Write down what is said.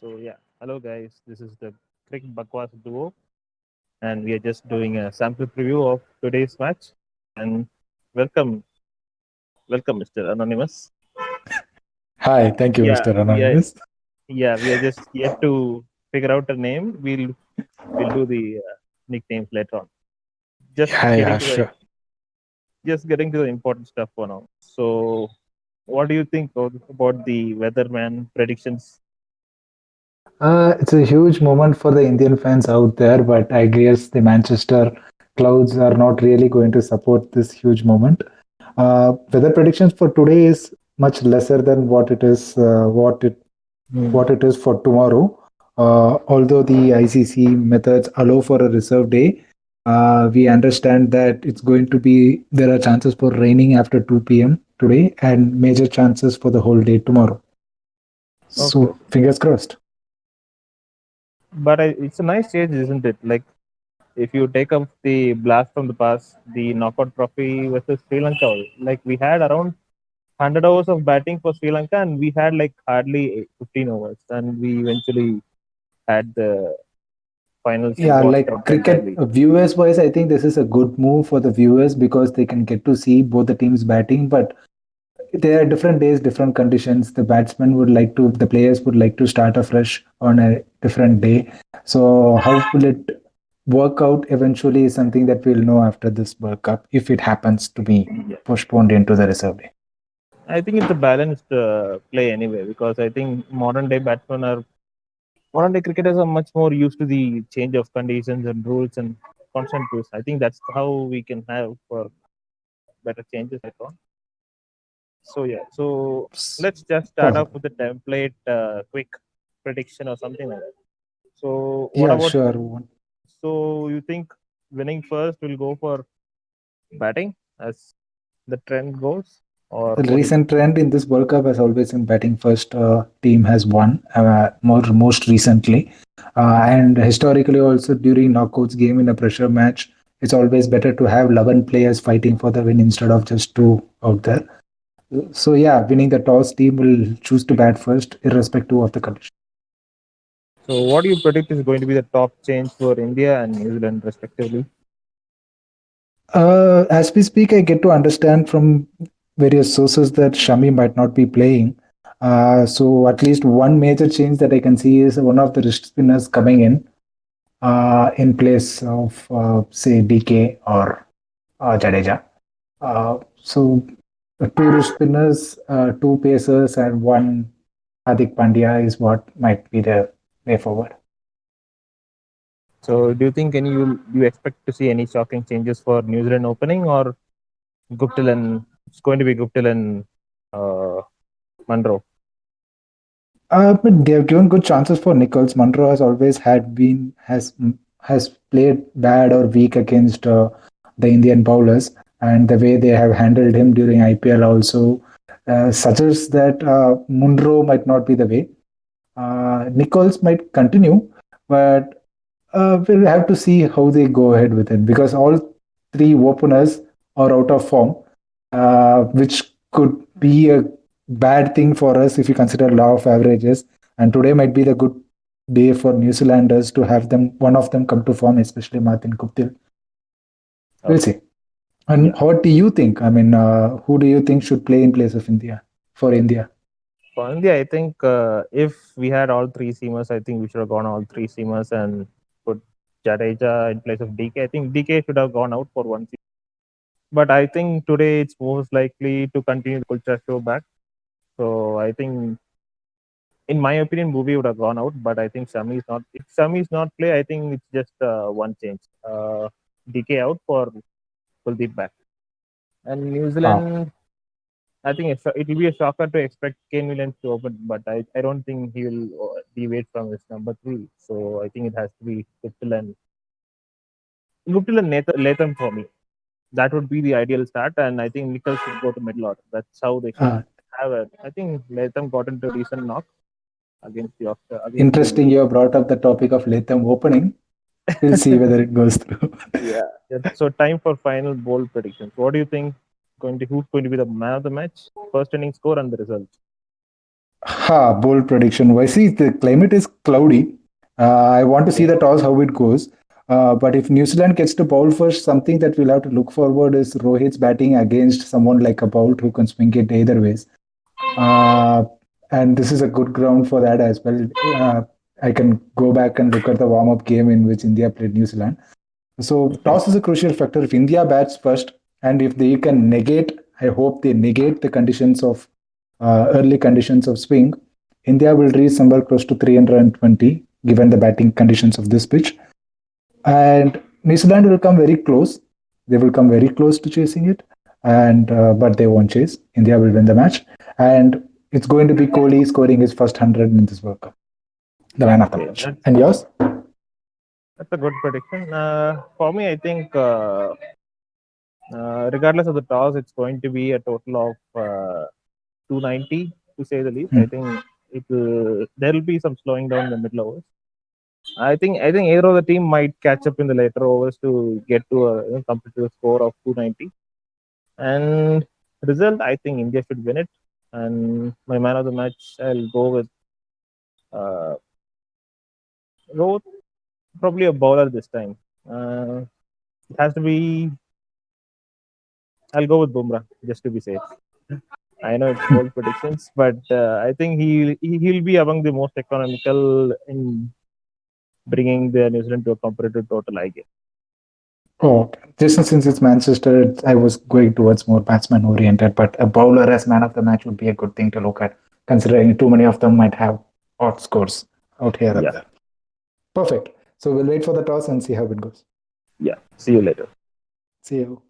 Hello guys. This is the Cricbakwaas duo, and we are just doing a sample preview of today's match. And welcome, welcome, Mr. Anonymous. Hi, thank you, Yeah, Mr. we are. Anonymous. We are just yet to figure out a name. We'll do the nicknames later on. Just Yeah, getting yeah, to the sure. important stuff for now. So, what do you think about the weatherman predictions? It's a huge moment for the Indian fans out there, but I guess the Manchester Clouds are not really going to support this huge moment. Weather predictions for today is much lesser than Hmm. what it is for tomorrow. Although the ICC methods allow for a reserve day, we understand that it's going to be there are chances for raining after 2 p.m. today and major chances for the whole day tomorrow. Okay, So okay. fingers crossed. But it's a nice change, isn't it? Like if you take up the blast from the past, the knockout trophy versus Sri Lanka, like we had around 100 overs of batting for Sri Lanka, and we had like hardly 15 overs, and we eventually had the finals Yeah, washed like out cricket entirely. viewers wise, I think this is a good move for the viewers because they can get to see both the teams batting. But there are different days, different conditions. The players would like to start afresh on a different day. So how will it work out eventually is something that we'll know after this World Cup if it happens to be Yeah. postponed into the reserve day. I think it's a balanced play anyway, because I think modern day cricketers are much more used to the change of conditions and rules and constant twist. I think that's how we can have for better changes later on. So let's just start off Possible. with the template, quick prediction or something like that. So what Yeah, about? sure. So you think winning first will go for batting as the trend goes, or The what do you think? recent trend in this World Cup has always been batting first team has won most recently. And historically, also during knockouts game in a pressure match, it's always better to have 11 players fighting for the win instead of just two out there. So, yeah, winning the toss team will choose to bat first, irrespective of the condition. So what do you predict is going to be the top change for India and New Zealand respectively? As we speak, I get to understand from various sources that Shami might not be playing. So, at least one major change that I can see is one of the wrist spinners coming in place of, say, DK or Jadeja. So, two wrist spinners, two pacers, and one Hardik Pandya is what might be the way forward. So do you think do you expect to see any shocking changes for New Zealand opening, or Guptill and it's going to be Guptill and uh, Munro? But they have given good chances for Nichols. Monroe has always had been has played bad or weak against the Indian bowlers, and the way they have handled him during IPL also suggests that Munro might not be the way. Nichols might continue, but we'll have to see how they go ahead with it because all three openers are out of form, which could be a bad thing for us if you consider law of averages. And today might be the good day for New Zealanders to have one of them come to form, especially Martin Guptill. We'll Okay, see. And yeah. what do you think? I mean, who do you think should play in place of India for India? For India, I think if we had all three seamers, I think we should have gone all three seamers and put Jadeja in place of DK. I think DK should have gone out for one season. But I think today it's most likely to continue the culture show back. So I think, in my opinion, Bhuvi would have gone out. But I think Shami is not. If Shami is not play, I think it's just one change. DK out for Kuldeep back. And New Wow. Zealand, I think it will be a shocker to expect Kane Williams to open, but I don't think he will deviate from his number three. So I think it has to be Guptill and Latham for me. That would be the ideal start, and I think Nichols should go to middle order. That's how they should Uh, have it. I think Latham got into a decent knock against the Interesting, you have brought up the topic of Latham opening. We'll see whether it goes through. yeah. So time for final bold predictions. What do you think who's going to be the man of the match? First inning score and the results. Ha, bold prediction. Why? See, the climate is cloudy. I want to see Okay. the toss how it goes. But if New Zealand gets to bowl first, something that we'll have to look forward is Rohit's batting against someone like a Boult who can swing it either ways. Uh, and this is a good ground for that as well. I can go back and look at the warm up game in which India played New Zealand. So Okay. toss is a crucial factor. If India bats first, and if they can negate, I hope they negate the conditions of early conditions of swing. India will reach somewhere close to 320, given the batting conditions of this pitch. And New Zealand will come very close. They will come very close to chasing it, and but they won't chase. India will win the match, and it's going to be Kohli scoring his first 100 in this World Cup, the man of the Okay. match. And yours? That's a good prediction. For me, I think regardless of the toss, it's going to be a total of 290 to say the least. I Hmm. think there will be some slowing down in the middle overs. I think either of the team might catch up in the later overs to get to a competitive score of 290. And result, I think India should win it. And my man of the match, I'll uh, go with probably a bowler this time. It has to be. I'll go with Bumrah just to be safe. I know it's bold predictions, but I think he'll be among the most economical in bringing the New Zealand to a competitive total. I guess. Oh, just since it's Manchester, I was going towards more batsman oriented, but a bowler as man of the match would be a good thing to look at, considering too many of them might have odd scores out here and Yeah, there. Perfect. So we'll wait for the toss and see how it goes. yeah. See you later. See you.